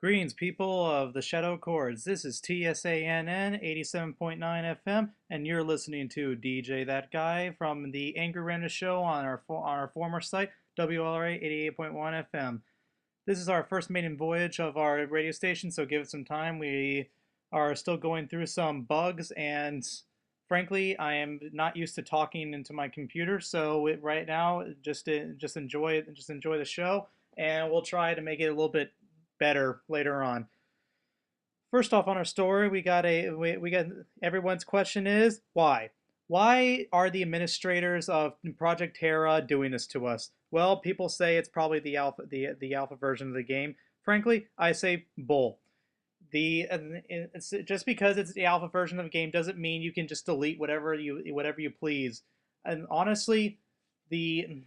Greetings, people of the Shadow Chords. This is TSANN 87.9 FM, and you're listening to DJ That Guy from the Angry Random Show on our former site, WLRA 88.1 FM. This is our first maiden voyage of our radio station, so give it some time. We are still going through some bugs, and frankly, I am not used to talking into my computer. So right now, just enjoy the show, and we'll try to make it a little bit better later on. First off, on our story, we got everyone's question is why? Why are the administrators of Project Terra doing this to us? Well, people say it's probably the alpha version of the game. Frankly, I say bull. It's just because it's the alpha version of the game doesn't mean you can just delete whatever you please. And honestly, the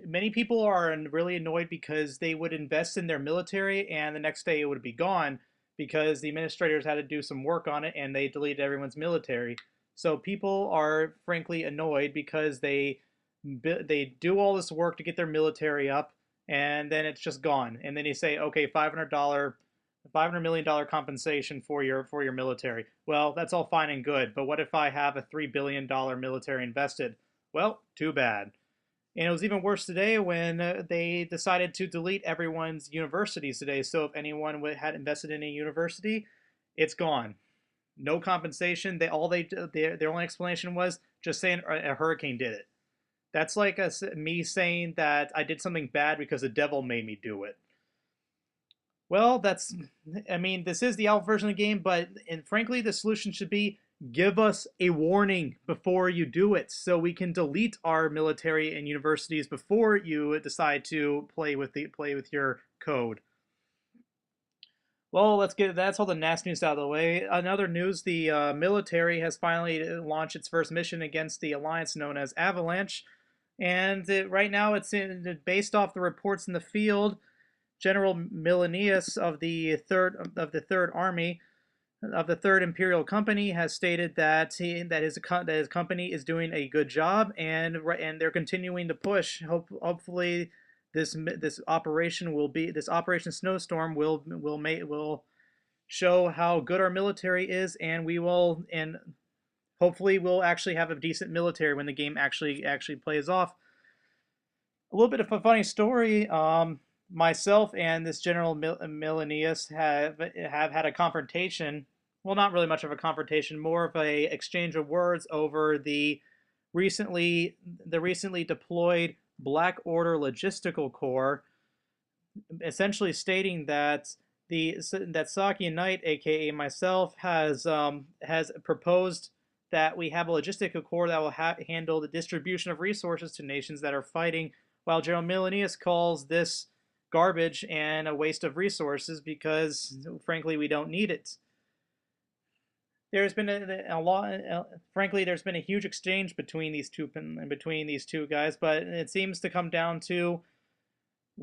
many people are really annoyed because they would invest in their military and the next day it would be gone because the administrators had to do some work on it and they deleted everyone's military. So people are frankly annoyed because they do all this work to get their military up and then it's just gone. And then you say, okay, $500 million compensation for your military. Well, that's all fine and good, but what if I have a $3 billion military invested? Well, too bad. And it was even worse today when they decided to delete everyone's universities today. So if anyone had invested in a university, it's gone. No compensation. Their only explanation was just saying a hurricane did it. That's like me saying that I did something bad because the devil made me do it. Well, this is the alpha version of the game, and frankly, the solution should be give us a warning before you do it so we can delete our military and universities before you decide to play with your code. Well, that's all the nasty news out of the way. Another news, the military has finally launched its first mission against the alliance known as Avalanche, and right now based off the reports in the field. General Milanius of the Third Army of the Third Imperial Company has stated that his company is doing a good job and they're continuing to push. Hopefully, this Operation Snowstorm will show how good our military is, and hopefully we'll actually have a decent military when the game actually plays off. A little bit of a funny story. Myself and this General Milanius have had a confrontation. Well, not really much of a confrontation, more of a exchange of words over the recently deployed Black Order Logistical Corps, essentially stating that Saki Knight, aka myself, has proposed that we have a logistical corps that will handle the distribution of resources to nations that are fighting, while General Milanius calls this garbage and a waste of resources because, frankly, we don't need it. There's been frankly, there's been a huge exchange between these two guys, but it seems to come down to,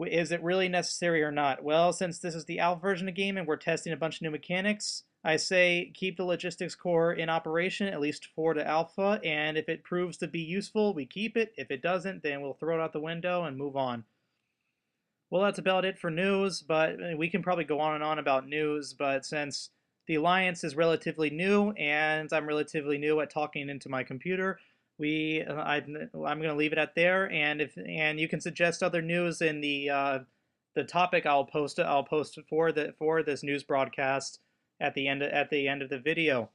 is it really necessary or not? Well, since this is the alpha version of the game and we're testing a bunch of new mechanics, I say keep the logistics core in operation, at least for the alpha, and if it proves to be useful, we keep it. If it doesn't, then we'll throw it out the window and move on. Well, that's about it for news, but we can probably go on and on about news, but since the Alliance is relatively new, and I'm relatively new at talking into my computer, I'm going to leave it at there, and you can suggest other news in the topic I'll post for this news broadcast at the end of the video.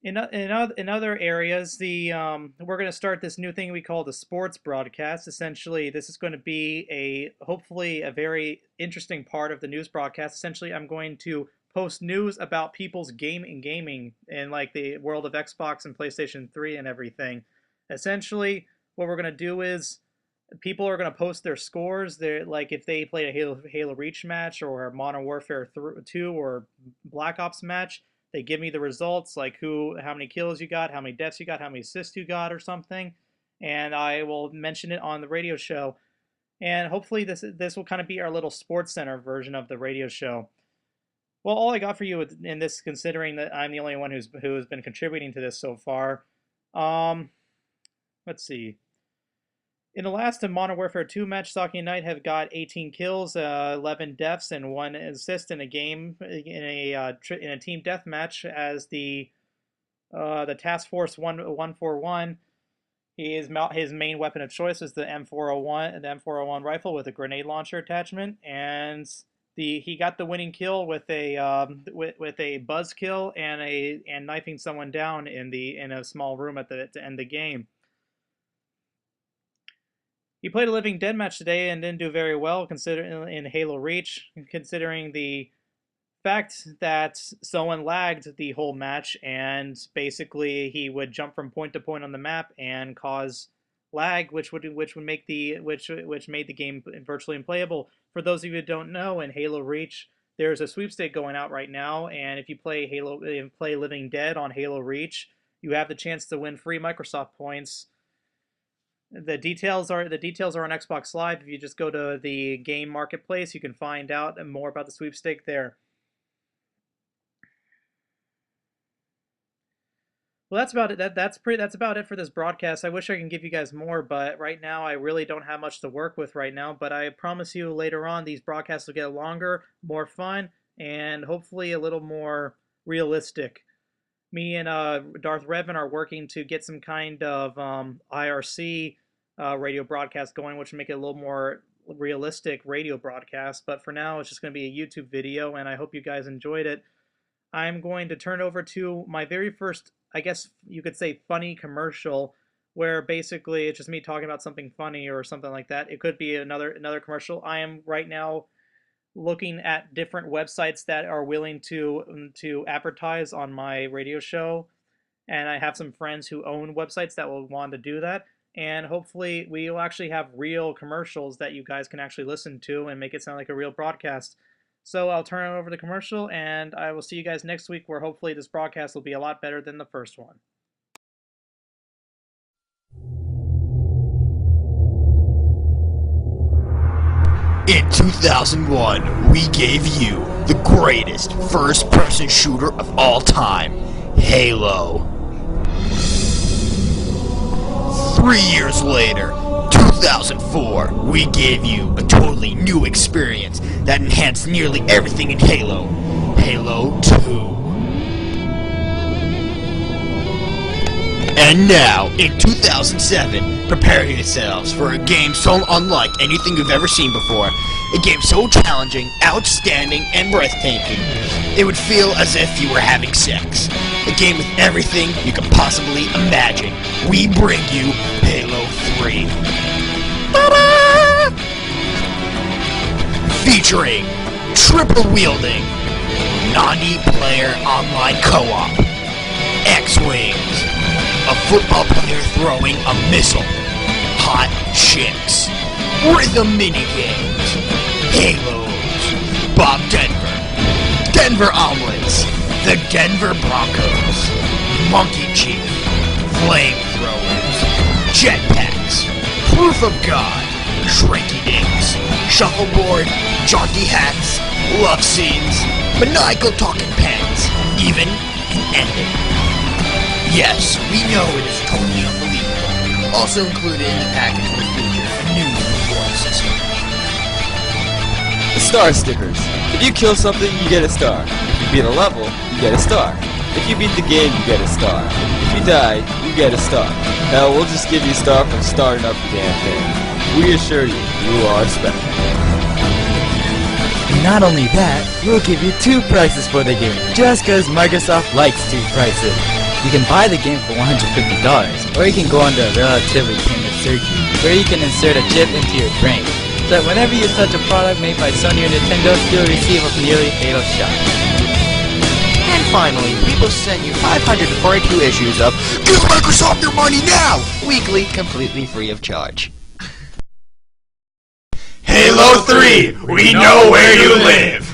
In other areas, we're going to start this new thing we call the sports broadcast. Essentially, this is going to be hopefully a very interesting part of the news broadcast. Essentially, I'm going to post news about people's gaming in like the world of Xbox and PlayStation 3 and everything. Essentially, what we're going to do is people are going to post their scores. Like if they played a Halo Reach match or a Modern Warfare 2 or Black Ops match. They give me the results, like how many kills you got, how many deaths you got, how many assists you got, or something, and I will mention it on the radio show. And hopefully this will kind of be our little sports center version of the radio show. Well, all I got for you in this, considering that I'm the only one who's been contributing to this so far. Let's see. In the last Modern Warfare 2 match, Saki Knight have got 18 kills, 11 deaths, and 1 assist in a game in a team deathmatch as the Task Force 141. His main weapon of choice is the M401 rifle with a grenade launcher attachment, and he got the winning kill with a buzz kill and knifing someone down in a small room to end the game. He played a Living Dead match today and didn't do very well in Halo Reach, considering the fact that someone lagged the whole match, and basically he would jump from point to point on the map and cause lag, which made the game virtually unplayable. For those of you who don't know, in Halo Reach, there's a sweepstake going out right now, and if you play Living Dead on Halo Reach, you have the chance to win free Microsoft points. The details are on Xbox Live. If you just go to the game marketplace, you can find out more about the sweepstake there. Well, that's about it. That's about it for this broadcast. I wish I can give you guys more, but right now I really don't have much to work with right now. But I promise you later on these broadcasts will get longer, more fun, and hopefully a little more realistic. Me and Darth Revan are working to get some kind of IRC radio broadcast going, which will make it a little more realistic radio broadcast. But for now, it's just going to be a YouTube video, and I hope you guys enjoyed it. I'm going to turn over to my very first, I guess you could say, funny commercial, where basically it's just me talking about something funny or something like that. It could be another commercial. I am right now looking at different websites that are willing to advertise on my radio show, and I have some friends who own websites that will want to do that, and hopefully we will actually have real commercials that you guys can actually listen to and make it sound like a real broadcast. So I'll turn it over to the commercial, and I will see you guys next week, where hopefully this broadcast will be a lot better than the first one. In 2001, we gave you the greatest first-person shooter of all time, Halo. 3 years later, 2004, we gave you a totally new experience that enhanced nearly everything in Halo, Halo 2. And now, in 2007, prepare yourselves for a game so unlike anything you've ever seen before. A game so challenging, outstanding, and breathtaking, it would feel as if you were having sex. A game with everything you could possibly imagine. We bring you Halo 3. Featuring triple-wielding, 90-player online co-op, X-Wings, a football player throwing a missile, hot chicks, rhythm minigames, Halos, Bob Denver, Denver Omelets, the Denver Broncos, Monkey Chief, flamethrowers, jetpacks, proof of God, shrinky dinks, shuffleboard, jaunty hats, love scenes, maniacal talking pens, even an ending. Yes, we know it is totally unbelievable. Also included in the package will feature a new reward system. Star stickers. If you kill something, you get a star. If you beat a level, you get a star. If you beat the game, you get a star. If you die, you get a star. Hell, we'll just give you a star for starting up the damn thing. We assure you, you are special. Not only that, we'll give you 2 prices for the game, just cause Microsoft likes 2 prices. You can buy the game for $150, or you can go under relatively painless surgery, where you can insert a chip into your brain, so that whenever you touch a product made by Sony or Nintendo, you'll receive a nearly fatal shock. And finally, we will send you 542 issues of Give Microsoft Your Money Now! Weekly, completely free of charge. Halo 3, we know where you live!